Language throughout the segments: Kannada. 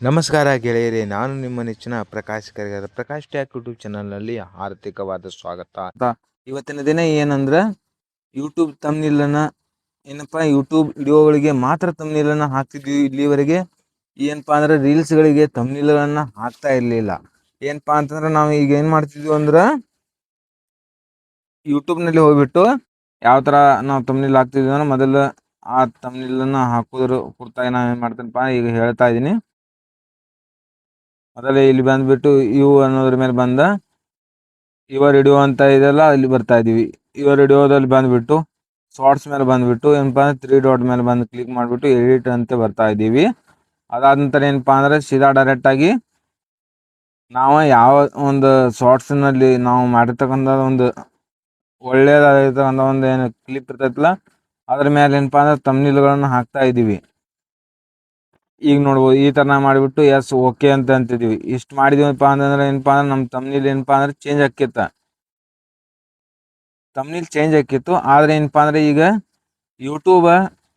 ನಮಸ್ಕಾರ ಗೆಳೆಯರೇ, ನಾನು ನಿಮ್ಮ ನೆಚ್ಚಿನ ಪ್ರಕಾಶ್ ಕರಿಗಾರ. ಪ್ರಕಾಶ್ ಟ್ಯಾಕ್ ಯೂಟ್ಯೂಬ್ ಚಾನಲ್ನಲ್ಲಿ ಹಾರ್ದಿಕವಾದ ಸ್ವಾಗತ. ಇವತ್ತಿನ ದಿನ ಏನಂದ್ರೆ ಯೂಟ್ಯೂಬ್ ತಮ್ನಿಲನ್ನ ಏನಪ್ಪ, ಯೂಟ್ಯೂಬ್ ವಿಡಿಯೋಗಳಿಗೆ ಮಾತ್ರ ತಮ್ನಿಲನ್ನ ಹಾಕ್ತಿದ್ವಿ. ಇಲ್ಲಿವರೆಗೆ ಏನಪ್ಪಾ ಅಂದ್ರೆ ರೀಲ್ಸ್ಗಳಿಗೆ ತಮ್ನಿಲನ್ನ ಹಾಕ್ತಾ ಇರಲಿಲ್ಲ. ಏನಪ್ಪಾ ಅಂತಂದ್ರೆ ನಾವು ಈಗ ಏನು ಮಾಡ್ತಿದ್ವಿ ಅಂದ್ರೆ ಯೂಟ್ಯೂಬ್ನಲ್ಲಿ ಹೋಗ್ಬಿಟ್ಟು ಯಾವ ಥರ ನಾವು ತಮ್ನಿಲ್ ಹಾಕ್ತಿದ್ವಿ ಅಂದ್ರೆ ಮೊದಲು ಆ ತಮ್ನಿಲನ್ನ ಹಾಕೋದ್ರ ಕುರಿತಾಗಿ ನಾನು ಏನು ಮಾಡ್ತೀನಪ್ಪ ಈಗ ಹೇಳ್ತಾ ಇದ್ದೀನಿ. ಮೊದಲೇ ಇಲ್ಲಿ ಬಂದ್ಬಿಟ್ಟು ಇವು ಅನ್ನೋದ್ರ ಮೇಲೆ ಬಂದ ಯುವರ್ ವಿಡಿಯೋ ಅಂತ ಇದೆಲ್ಲ ಅಲ್ಲಿ ಬರ್ತಾ ಇದೀವಿ. ಯುವರ್ ವಿಡಿಯೋದಲ್ಲಿ ಬಂದ್ಬಿಟ್ಟು ಶಾರ್ಟ್ಸ್ ಮೇಲೆ ಬಂದ್ಬಿಟ್ಟು ಏನಪ್ಪಾ ಅಂದ್ರೆ 3 ಡಾಟ್ ಮೇಲೆ ಬಂದು ಕ್ಲಿಕ್ ಮಾಡಿಬಿಟ್ಟು ಎಡಿಟ್ ಅಂತ ಬರ್ತಾ ಇದ್ದೀವಿ. ಅದಾದ ನಂತರ ಏನಪ್ಪಾ ಅಂದ್ರೆ ಸೀದಾ ಡೈರೆಕ್ಟಾಗಿ ನಾವು ಯಾವ ಒಂದು ಶಾರ್ಟ್ಸ್ನಲ್ಲಿ ನಾವು ಮಾಡಿರ್ತಕ್ಕಂಥ ಒಂದು ಒಳ್ಳೆಯದಾಗಿರ್ತಕ್ಕಂಥ ಒಂದು ಏನು ಕ್ಲಿಪ್ ಇರ್ತೈತಲ್ಲ ಅದ್ರ ಮೇಲೆ ಏನಪ್ಪಾ ಅಂದ್ರೆ ತಮ್ನಿಲ್ಗಳನ್ನು ಹಾಕ್ತಾ ಇದ್ದೀವಿ. ಈಗ ನೋಡ್ಬೋದು ಈ ಥರ ಮಾಡಿಬಿಟ್ಟು ಎಸ್ ಓಕೆ ಅಂತ ಅಂತಿದ್ದೀವಿ. ಇಷ್ಟು ಮಾಡಿದೀವಪ್ಪ ಅಂತಂದ್ರೆ ಏನಪ್ಪಾ ಅಂದ್ರೆ ನಮ್ಮ ತಮ್ನಿಲ್ ಏನಪ್ಪಾ ಅಂದ್ರೆ ಚೇಂಜ್ ಆಕ್ಕಿತ್ತ. ತಮ್ನಿಲ್ ಚೇಂಜ್ ಆಕ್ಕಿತ್ತು. ಆದರೆ ಏನಪ್ಪಾ ಅಂದ್ರೆ ಈಗ ಯೂಟ್ಯೂಬ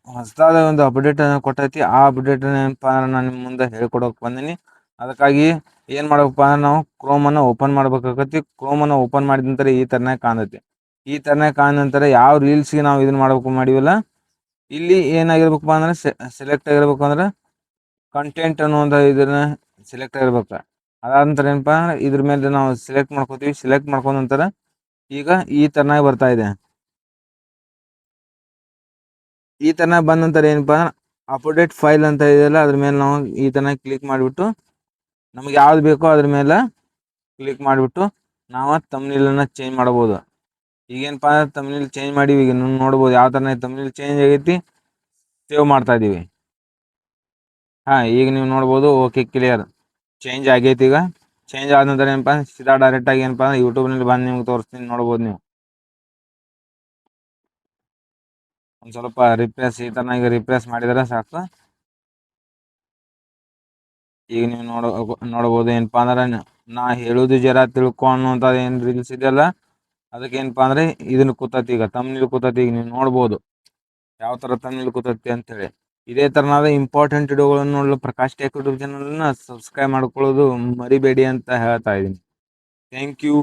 ಹೊಸದಾದ ಒಂದು ಅಪ್ಡೇಟ್ ಅನ್ನು ಕೊಟ್ಟೈತಿ. ಆ ಅಪ್ಡೇಟ್ ಏನಪ್ಪಾ ಅಂದ್ರೆ ನಾನು ನಿಮ್ಮ ಮುಂದೆ ಹೇಳ್ಕೊಡೋಕೆ ಬಂದೀನಿ. ಅದಕ್ಕಾಗಿ ಏನು ಮಾಡ್ಬೇಕಪ್ಪ ಅಂದ್ರೆ ನಾವು ಕ್ರೋಮನ್ನು ಓಪನ್ ಮಾಡ್ಬೇಕಾಗತ್ತೆ. ಕ್ರೋಮನ್ನು ಓಪನ್ ಮಾಡಿದ ನಂತರ ಈ ಥರನೇ ಕಾಣುತ್ತೆ. ಈ ಥರನೇ ಕಾಣ ನಂತರ ಯಾವ ರೀಲ್ಸ್ಗೆ ನಾವು ಇದನ್ನು ಮಾಡ್ಬೇಕು ಮಾಡಿವಲ್ಲ, ಇಲ್ಲಿ ಏನಾಗಿರ್ಬೇಕಪ್ಪ ಅಂದ್ರೆ ಸೆಲೆಕ್ಟ್ ಆಗಿರ್ಬೇಕು ಅಂದ್ರೆ ಕಂಟೆಂಟ್ ಅನ್ನುವಂಥ ಇದನ್ನ ಸೆಲೆಕ್ಟ್ ಆಗಿರ್ಬೇಕು. ಅದಾದ ನಂತರ ಏನಪ್ಪ ಇದ್ರ ಮೇಲೆ ನಾವು ಸೆಲೆಕ್ಟ್ ಮಾಡ್ಕೋತೀವಿ. ಸೆಲೆಕ್ಟ್ ಮಾಡ್ಕೊಂಡ ನಂತರ ಈಗ ಈ ಥರನಾಗಿ ಬರ್ತಾ ಇದೆ. ಈ ಥರನಾಗಿ ಬಂದ ನಂತರ ಏನಪ್ಪ ಅಂದ್ರೆ ಅಪ್ಡೇಟ್ ಫೈಲ್ ಅಂತ ಇದೆಯಲ್ಲ ಅದ್ರ ಮೇಲೆ ನಾವು ಈ ಥರನಾಗಿ ಕ್ಲಿಕ್ ಮಾಡಿಬಿಟ್ಟು ನಮಗೆ ಯಾವ್ದು ಬೇಕೋ ಅದ್ರ ಮೇಲೆ ಕ್ಲಿಕ್ ಮಾಡಿಬಿಟ್ಟು ನಾವು ತಮ್ನಿಲನ್ನು ಚೇಂಜ್ ಮಾಡ್ಬೋದು. ಈಗೇನಪ್ಪ ಅಂದ್ರೆ ತಮ್ನಿಲ್ ಚೇಂಜ್ ಮಾಡೀವಿ. ಈಗ ನೋಡ್ಬೋದು ಯಾವ ಥರ ತಮ್ನಿಲ್ ಚೇಂಜ್ ಆಗೈತಿ. ಸೇವ್ ಮಾಡ್ತಾ ಇದ್ದೀವಿ. ಈಗ ನೀವು ನೋಡ್ಬೋದು ಓಕೆ ಕ್ಲಿಯರ್ ಚೇಂಜ್ ಆಗೈತಿ. ಈಗ ಚೇಂಜ್ ಆದ ನಂತರ ಏನಪ್ಪ ಸೀದಾ ಡೈರೆಕ್ಟಾಗಿ ಏನಪ್ಪ ಅಂದ್ರೆ ಯೂಟ್ಯೂಬ್ನಲ್ಲಿ ಬಂದು ನಿಮ್ಗೆ ತೋರಿಸ್ತೀನಿ. ನೋಡ್ಬೋದು ನೀವು ಒಂದು ಸ್ವಲ್ಪ ರಿಪ್ರೆಸ್ ಈ ಥರನಾಗಿ ರಿಪ್ರೆಸ್ ಮಾಡಿದರೆ ಸಾಕು. ಈಗ ನೀವು ನೋಡ್ಬೋದು ಏನಪ್ಪ ಅಂದ್ರೆ ನಾ ಹೇಳೋದು ಜರ ತಿಳ್ಕೊ ಅನ್ನುವಂಥದ್ದು ಏನು ರೀಲ್ಸ್ ಇದೆಯಲ್ಲ ಅದಕ್ಕೆ ಏನಪ್ಪ ಅಂದರೆ ಇದನ್ನು ಕೂತತಿ. ಈಗ ತಮ್ನಿಲ್ ಕೂತತಿ. ಈಗ ನೀವು ನೋಡ್ಬೋದು ಯಾವ ಥರ ತಮ್ನಿಲ್ ಕೂತತಿ ಅಂತೇಳಿ. ಇದೇ ಥರನಾದ ಇಂಪಾರ್ಟೆಂಟ್ ವಿಡಿಯೋಗಳನ್ನು ನೋಡಲು ಪ್ರಕಾಶ್ ಟೆಕ್ ಯೂಟ್ಯೂಬ್ ಚಾನಲನ್ನು ಸಬ್ಸ್ಕ್ರೈಬ್ ಮಾಡ್ಕೊಳ್ಳೋದು ಮರಿಬೇಡಿ ಅಂತ ಹೇಳ್ತಾ ಇದ್ದೀನಿ. Thank you.